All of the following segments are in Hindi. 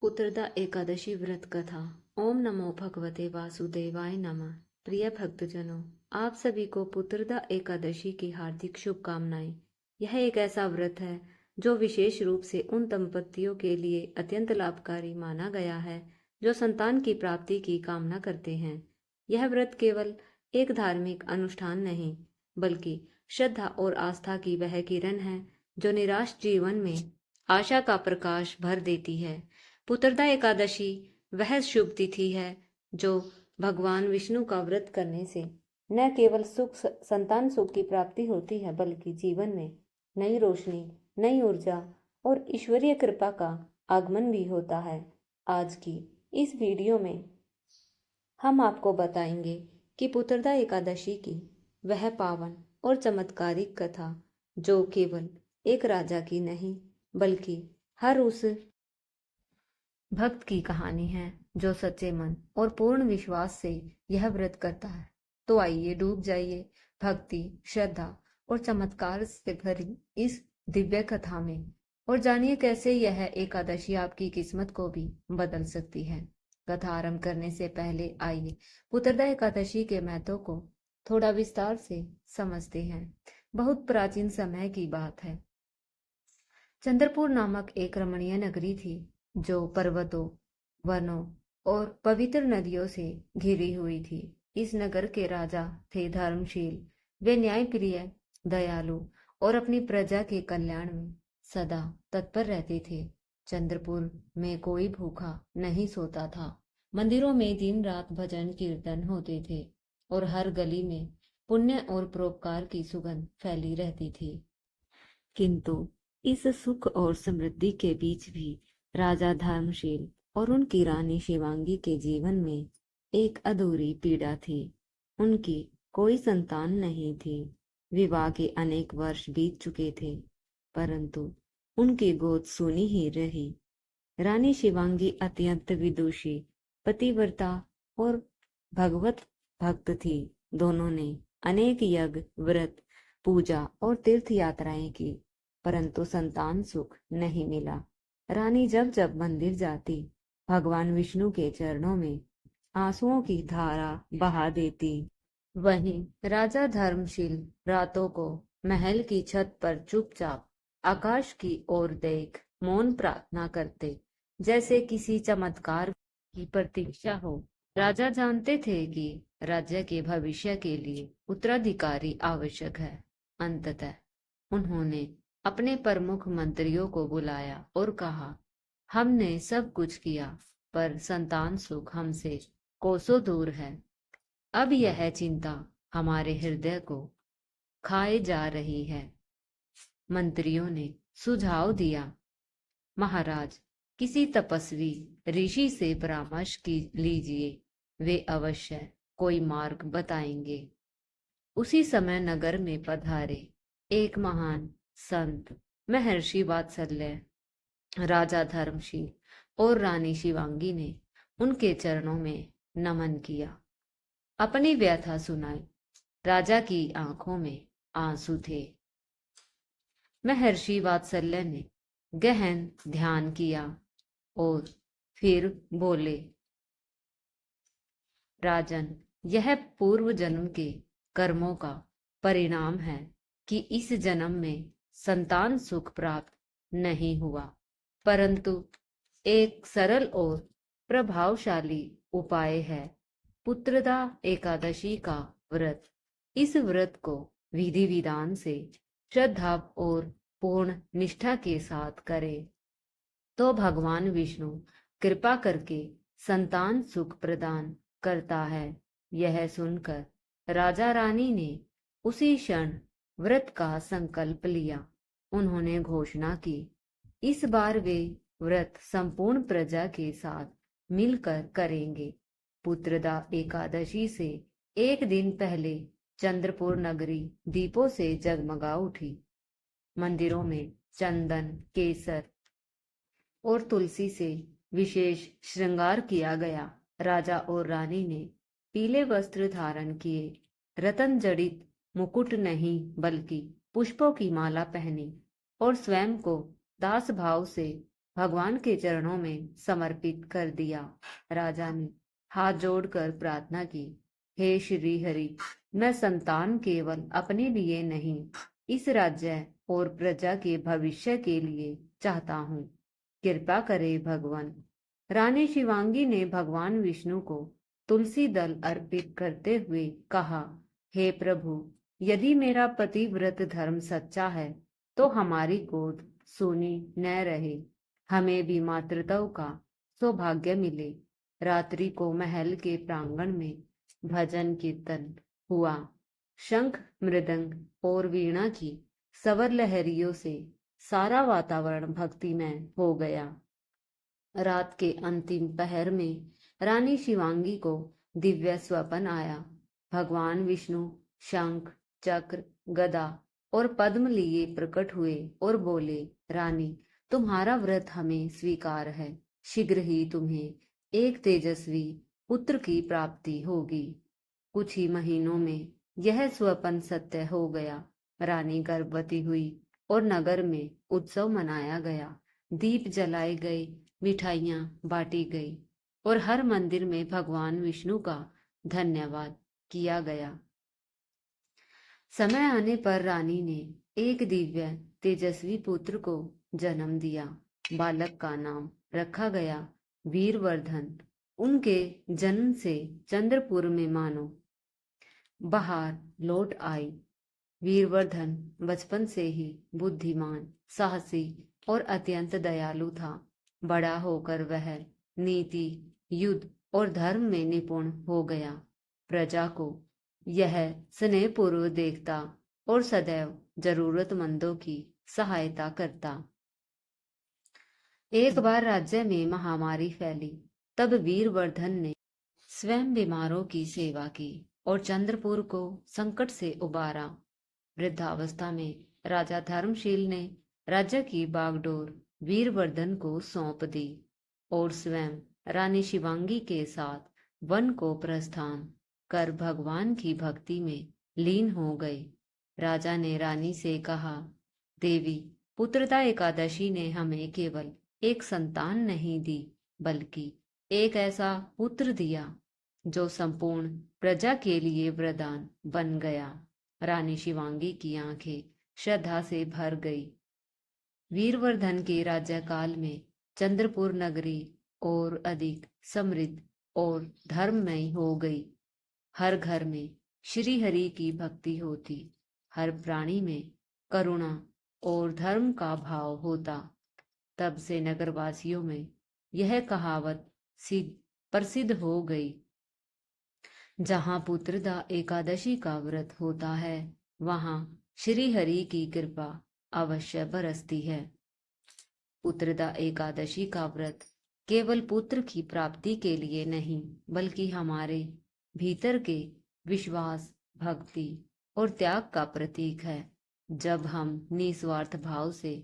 पुत्रदा एकादशी व्रत कथा। ओम नमो भगवते वासुदेवाय नमः। प्रिय भक्तजनों, आप सभी को पुत्रदा एकादशी की हार्दिक शुभकामनाएं। यह एक ऐसा व्रत है जो विशेष रूप से उन दंपतियों के लिए अत्यंत लाभकारी माना गया है जो संतान की प्राप्ति की कामना करते हैं। यह व्रत केवल एक धार्मिक अनुष्ठान नहीं, बल्कि श्रद्धा और आस्था की वह किरण है जो निराश जीवन में आशा का प्रकाश भर देती है। पुत्रदा एकादशी वह शुभ तिथि है जो भगवान विष्णु का व्रत करने से न केवल संतान सुख की प्राप्ति होती है, बल्कि जीवन में नई रोशनी, नई ऊर्जा और ईश्वरीय कृपा का आगमन भी होता है। आज की इस वीडियो में हम आपको बताएंगे कि पुत्रदा एकादशी की वह पावन और चमत्कारिक कथा जो केवल एक राजा की नहीं, बल्कि हर उस भक्त की कहानी है जो सच्चे मन और पूर्ण विश्वास से यह व्रत करता है। तो आइए डूब जाइए भक्ति, श्रद्धा और चमत्कार से भरी इस दिव्य कथा में और जानिए कैसे यह एकादशी आपकी किस्मत को भी बदल सकती है। कथा आरंभ करने से पहले आइए पुत्रदा एकादशी के महत्व को थोड़ा विस्तार से समझते हैं। बहुत प्राचीन समय की बात है। चंद्रपुर नामक एक रमणीय नगरी थी जो पर्वतों, वनों और पवित्र नदियों से घिरी हुई थी। इस नगर के राजा थे धर्मशील। वे न्यायप्रिय, दयालु और अपनी प्रजा के कल्याण में सदा तत्पर रहते थे। चंद्रपुर में कोई भूखा नहीं सोता था। मंदिरों में दिन रात भजन कीर्तन होते थे और हर गली में पुण्य और परोपकार की सुगंध फैली रहती थी। किंतु इस सुख और समृद्धि के बीच भी राजा धर्मशील और उनकी रानी शिवांगी के जीवन में एक अधूरी पीड़ा थी। उनकी कोई संतान नहीं थी। विवाह के अनेक वर्ष बीत चुके थे, परंतु उनकी गोद सूनी ही रही। रानी शिवांगी अत्यंत विदुषी, पतिव्रता और भगवत भक्त थी। दोनों ने अनेक यज्ञ, व्रत, पूजा और तीर्थ यात्राएं की, परंतु संतान सुख नहीं मिला। रानी जब जब मंदिर जाती, भगवान विष्णु के चरणों में आंसुओं की धारा बहा देती। वहीं राजा धर्मशील रातों को महल की छत पर चुपचाप आकाश की ओर देख मौन प्रार्थना करते, जैसे किसी चमत्कार की प्रतीक्षा हो। राजा जानते थे कि राज्य के भविष्य के लिए उत्तराधिकारी आवश्यक है। अंततः उन्होंने अपने प्रमुख मंत्रियों को बुलाया और कहा, हमने सब कुछ किया, पर संतान सुख हमसे कोसों दूर है। अब यह चिंता हमारे हृदय को खाए जा रही है। मंत्रियों ने सुझाव दिया, महाराज, किसी तपस्वी ऋषि से परामर्श लीजिए, वे अवश्य कोई मार्ग बताएंगे। उसी समय नगर में पधारे एक महान संत महर्षि वात्सल्य, राजा धर्मशील और रानी शिवांगी ने उनके चरणों में नमन किया, अपनी व्यथा सुनाई। राजा की आंखों में आंसू थे। महर्षि वात्सल्य ने गहन ध्यान किया और फिर बोले, राजन, यह पूर्व जन्म के कर्मों का परिणाम है कि इस जन्म में संतान सुख प्राप्त नहीं हुआ, परंतु एक सरल और प्रभावशाली उपाय है पुत्रदा एकादशी का व्रत। इस व्रत को विधि विधान से श्रद्धा और पूर्ण निष्ठा के साथ करें तो भगवान विष्णु कृपा करके संतान सुख प्रदान करता है। यह सुनकर राजा रानी ने उसी क्षण व्रत का संकल्प लिया। उन्होंने घोषणा की, इस बार वे व्रत संपूर्ण प्रजा के साथ मिलकर करेंगे। पुत्रदा एकादशी से एक दिन पहले चंद्रपुर नगरी दीपों से जगमगा उठी। मंदिरों में चंदन, केसर और तुलसी से विशेष श्रृंगार किया गया। राजा और रानी ने पीले वस्त्र धारण किए, रतन जड़ित मुकुट नहीं बल्कि पुष्पों की माला पहनी और स्वयं को दास भाव से भगवान के चरणों में समर्पित कर दिया। राजा ने हाथ जोड़कर प्रार्थना की, हे श्री हरि, मैं संतान केवल अपने लिए नहीं, इस राज्य और प्रजा के भविष्य के लिए चाहता हूँ। कृपा करे भगवान। रानी शिवांगी ने भगवान विष्णु को तुलसी दल अर्पित करते हुए कहा, हे प्रभु, यदि मेरा पतिव्रत धर्म सच्चा है तो हमारी गोद सोनी न रहे, हमें भी मातृत्व का सौभाग्य मिले। रात्रि को महल के प्रांगण में भजन कीर्तन हुआ। शंख मृदंग और वीणा की सवर लहरियों से सारा वातावरण भक्तिमय हो गया। रात के अंतिम पहर में रानी शिवांगी को दिव्य स्वप्न आया। भगवान विष्णु शंख चक्र गदा और पद्म लिए प्रकट हुए और बोले, रानी, तुम्हारा व्रत हमें स्वीकार है। शीघ्र ही तुम्हें एक तेजस्वी पुत्र की प्राप्ति होगी। कुछ ही महीनों में यह स्वप्न सत्य हो गया। रानी गर्भवती हुई और नगर में उत्सव मनाया गया। दीप जलाए गए, मिठाइयां बांटी गई और हर मंदिर में भगवान विष्णु का धन्यवाद किया गया। समय आने पर रानी ने एक दिव्य तेजस्वी पुत्र को जन्म दिया। बालक का नाम रखा गया वीरवर्धन। उनके जन्म से चंद्रपुर में मानो बहार लौट आई। वीरवर्धन बचपन से ही बुद्धिमान, साहसी और अत्यंत दयालु था। बड़ा होकर वह नीति, युद्ध और धर्म में निपुण हो गया। प्रजा को यह स्नेहपूर्व देखता और सदैव जरूरतमंदों की सहायता करता। एक बार राज्य में महामारी फैली। तब वीरवर्धन ने स्वयं बीमारों की सेवा की और चंद्रपुर को संकट से उबारा। वृद्धावस्था में राजा धर्मशील ने राज्य की बागडोर वीरवर्धन को सौंप दी और स्वयं रानी शिवांगी के साथ वन को प्रस्थान कर भगवान की भक्ति में लीन हो गए। राजा ने रानी से कहा, देवी, पुत्रदा एकादशी ने हमें केवल एक संतान नहीं दी, बल्कि एक ऐसा पुत्र दिया जो संपूर्ण प्रजा के लिए वरदान बन गया। रानी शिवांगी की आंखें श्रद्धा से भर गई। वीरवर्धन के राज्यकाल में चंद्रपुर नगरी और अधिक समृद्ध और धर्ममय हो गई। हर घर में श्री हरि की भक्ति होती, हर प्राणी में करुणा और धर्म का भाव होता। तब से नगरवासियों में यह कहावत प्रसिद्ध हो गई, जहां पुत्रदा एकादशी का व्रत होता है, वहां श्री हरि की कृपा अवश्य बरसती है। पुत्रदा एकादशी का व्रत केवल पुत्र की प्राप्ति के लिए नहीं, बल्कि हमारे भीतर के विश्वास, भक्ति और त्याग का प्रतीक है। जब हम निस्वार्थ भाव से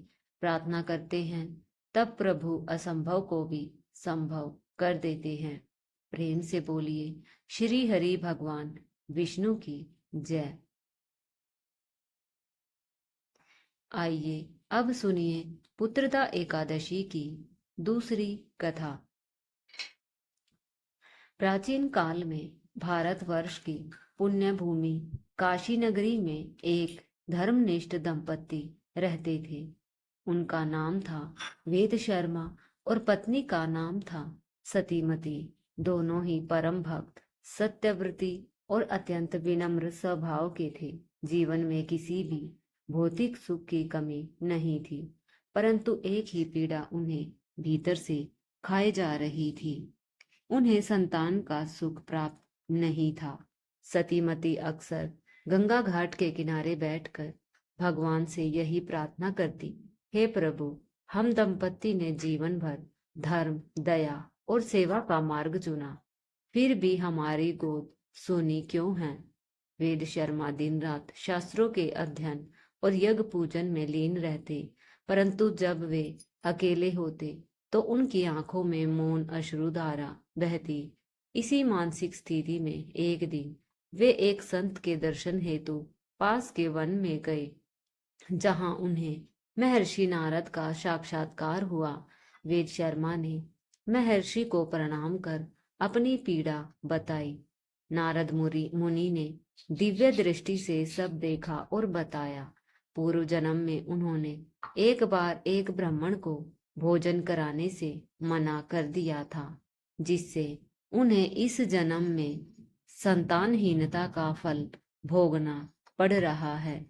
प्रार्थना करते हैं, तब प्रभु असंभव को भी संभव कर देते हैं। प्रेम से बोलिए, श्री हरि भगवान विष्णु की जय। आइए अब सुनिए पुत्रदा एकादशी की दूसरी कथा। प्राचीन काल में भारतवर्ष की पुण्य भूमि काशी नगरी में एक धर्मनिष्ठ दंपति रहते थे। उनका नाम था वेद शर्मा और पत्नी का नाम था सतीमती। दोनों ही परम भक्त, सत्यव्रती और अत्यंत विनम्र स्वभाव के थे। जीवन में किसी भी भौतिक सुख की कमी नहीं थी, परंतु एक ही पीड़ा उन्हें भीतर से खाए जा रही थी। उन्हें संतान का सुख प्राप्त नहीं था। सतीमती अक्सर गंगा घाट के किनारे बैठकर भगवान से यही प्रार्थना करती, हे प्रभु, हम दंपति ने जीवन भर धर्म, दया और सेवा का मार्ग चुना, फिर भी हमारी गोद सूनी क्यों है। वेद शर्मा दिन रात शास्त्रों के अध्ययन और यज्ञ पूजन में लीन रहते, परंतु जब वे अकेले होते तो उनकी आंखों में मौन अश्रुधारा बहती। इसी मानसिक स्थिति में एक दिन वे एक संत के दर्शन हेतु पास के वन में गए, जहां उन्हें महर्षि नारद का साक्षात्कार हुआ। वेद शर्मा ने महर्षि को प्रणाम कर अपनी पीड़ा बताई। नारद मुनि ने दिव्य दृष्टि से सब देखा और बताया। पूर्व जन्म में उन्होंने एक बार एक ब्राह्मण को भोजन कराने से मना कर दिया था, जिससे उन्हें इस जन्म में संतानहीनता का फल भोगना पड़ रहा है।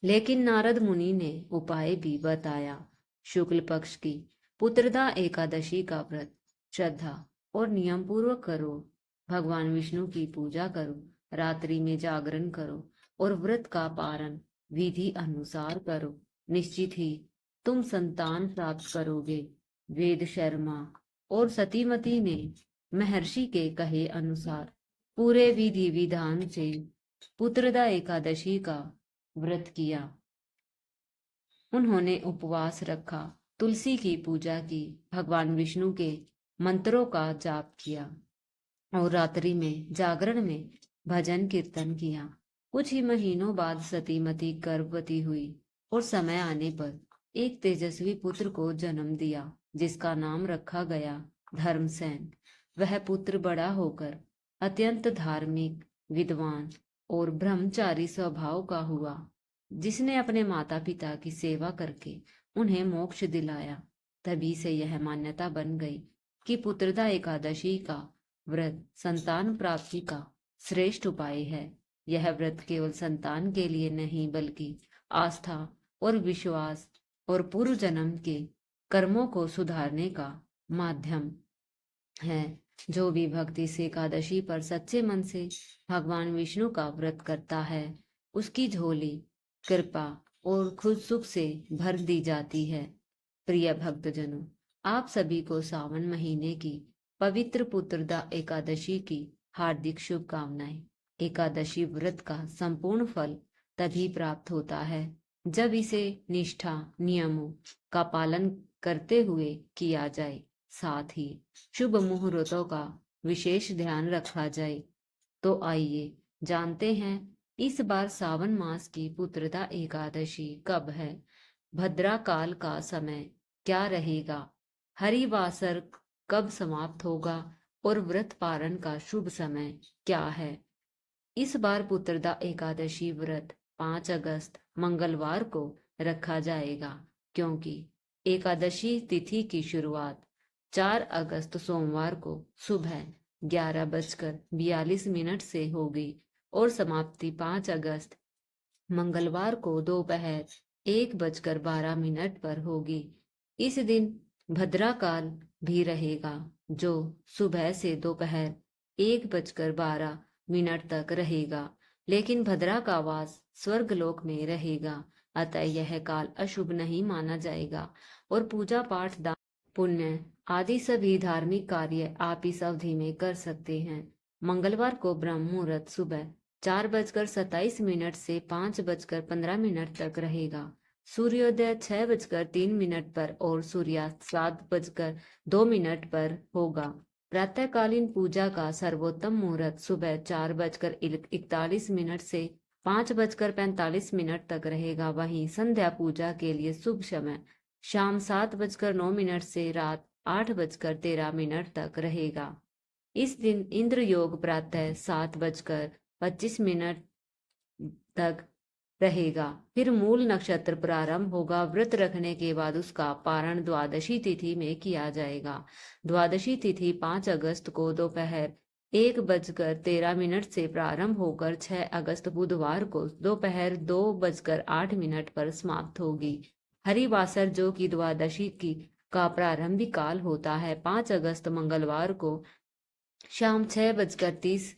लेकिन नारद मुनि ने उपाय भी बताया। शुक्ल पक्ष की पुत्रदा एकादशी का व्रत श्रद्धा और नियम पूर्वक करो। भगवान विष्णु की पूजा करो, रात्रि में जागरण करो और व्रत का पारण विधि अनुसार करो। निश्चित ही तुम संतान प्राप्त करोगे। वेद शर्मा और सतीमती ने महर्षि के कहे अनुसार पूरे विधि विधान से पुत्रदा एकादशी का व्रत किया। उन्होंने उपवास रखा, तुलसी की पूजा की, भगवान विष्णु के मंत्रों का जाप किया और रात्रि में जागरण में भजन कीर्तन किया। कुछ ही महीनों बाद सतीमती गर्भवती हुई और समय आने पर एक तेजस्वी पुत्र को जन्म दिया, जिसका नाम रखा गया धर्मसेन। वह पुत्र बड़ा होकर अत्यंत धार्मिक, विद्वान और ब्रह्मचारी स्वभाव का हुआ, जिसने अपने माता पिता की सेवा करके उन्हें मोक्ष दिलाया। तभी से यह मान्यता बन गई कि पुत्रदा एकादशी का व्रत संतान प्राप्ति का श्रेष्ठ उपाय है। यह व्रत केवल संतान के लिए नहीं, बल्कि आस्था और विश्वास और पूर्व जन्म के कर्मों को सुधारने का माध्यम है। जो भी भक्ति से एकादशी पर सच्चे मन से भगवान विष्णु का व्रत करता है, उसकी झोली कृपा और खुद सुख से भर दी जाती है। प्रिय भक्तजनों, आप सभी को सावन महीने की पवित्र पुत्रदा एकादशी की हार्दिक शुभकामनाएं। एकादशी व्रत का संपूर्ण फल तभी प्राप्त होता है जब इसे निष्ठा नियमों का पालन करते हुए किया जाए, साथ ही शुभ मुहूर्तों का विशेष ध्यान रखा जाए। तो आइए जानते हैं इस बार सावन मास की पुत्रदा एकादशी कब है, भद्रा काल का समय क्या रहेगा, हरिवासर कब समाप्त होगा और व्रत पारण का शुभ समय क्या है। इस बार पुत्रदा एकादशी व्रत 5 अगस्त मंगलवार को रखा जाएगा, क्योंकि एकादशी तिथि की शुरुआत 4 अगस्त सोमवार को सुबह 11:42 से होगी और समाप्ति 5 अगस्त मंगलवार को दोपहर 1:12 पर होगी। इस दिन भद्रा काल भी रहेगा, जो सुबह से दोपहर 1:12 तक रहेगा, लेकिन भद्रा का वास स्वर्गलोक में रहेगा, अतः यह काल अशुभ नहीं माना जाएगा और पूजा पाठ दान पुण्य आदि सभी धार्मिक कार्य आप इस अवधि में कर सकते हैं। मंगलवार को ब्रह्म मुहूर्त सुबह 4:27 से 5:15 तक रहेगा। सूर्योदय 6:03 पर और सूर्यास्त 7:02 पर होगा। प्रातःकालीन पूजा का सर्वोत्तम मुहूर्त सुबह 4:41 से 5:45 तक रहेगा। वहीं संध्या पूजा के लिए शुभ समय शाम 7:09 से रात 8:13 तक रहेगा। इस दिन इंद्र योग प्रातः 7:25 तक रहेगा। फिर मूल नक्षत्र प्रारंभ होगा। व्रत रखने के बाद उसका पारण द्वादशी तिथि में किया जाएगा। द्वादशी तिथि 5 अगस्त को दोपहर 1:13 से प्रारंभ होकर 6 अगस्त बुधवार को दोपहर 2:08 पर समाप्त होगी। हरिवासर, जो कि द्वादशी की का प्रारंभिक काल होता है, 5 अगस्त मंगलवार को शाम 6:30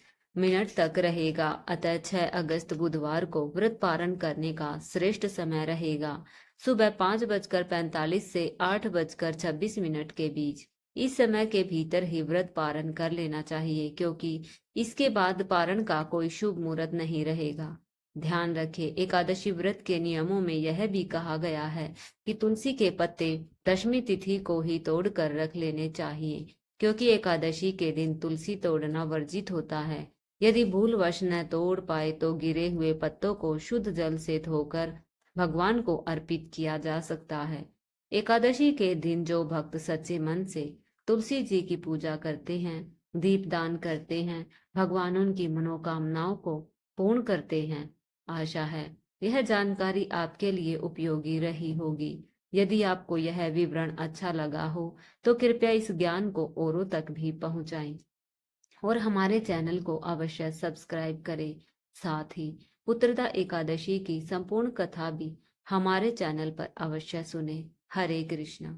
तक रहेगा। अतः 6 अगस्त बुधवार को व्रत पारण करने का श्रेष्ठ समय रहेगा, सुबह 5:45 से 8:26 के बीच। इस समय के भीतर ही व्रत पारण कर लेना चाहिए, क्योंकि इसके बाद पारण का कोई शुभ मुहूर्त नहीं रहेगा। ध्यान रखें, एकादशी व्रत के नियमों में यह भी कहा गया है कि तुलसी के पत्ते दशमी तिथि को ही तोड़ कर रख लेने चाहिए, क्योंकि एकादशी के दिन तुलसी तोड़ना वर्जित होता है। यदि भूलवश न तोड़ पाए तो गिरे हुए पत्तों को शुद्ध जल से धोकर भगवान को अर्पित किया जा सकता है। एकादशी के दिन जो भक्त सच्चे मन से तुलसी जी की पूजा करते हैं, दीपदान करते हैं, भगवान उनकी मनोकामनाओं को पूर्ण करते हैं। आशा है यह जानकारी आपके लिए उपयोगी रही होगी। यदि आपको यह विवरण अच्छा लगा हो तो कृपया इस ज्ञान को औरों तक भी पहुंचाएं और हमारे चैनल को अवश्य सब्सक्राइब करें। साथ ही पुत्रदा एकादशी की संपूर्ण कथा भी हमारे चैनल पर अवश्य सुने। हरे कृष्णा।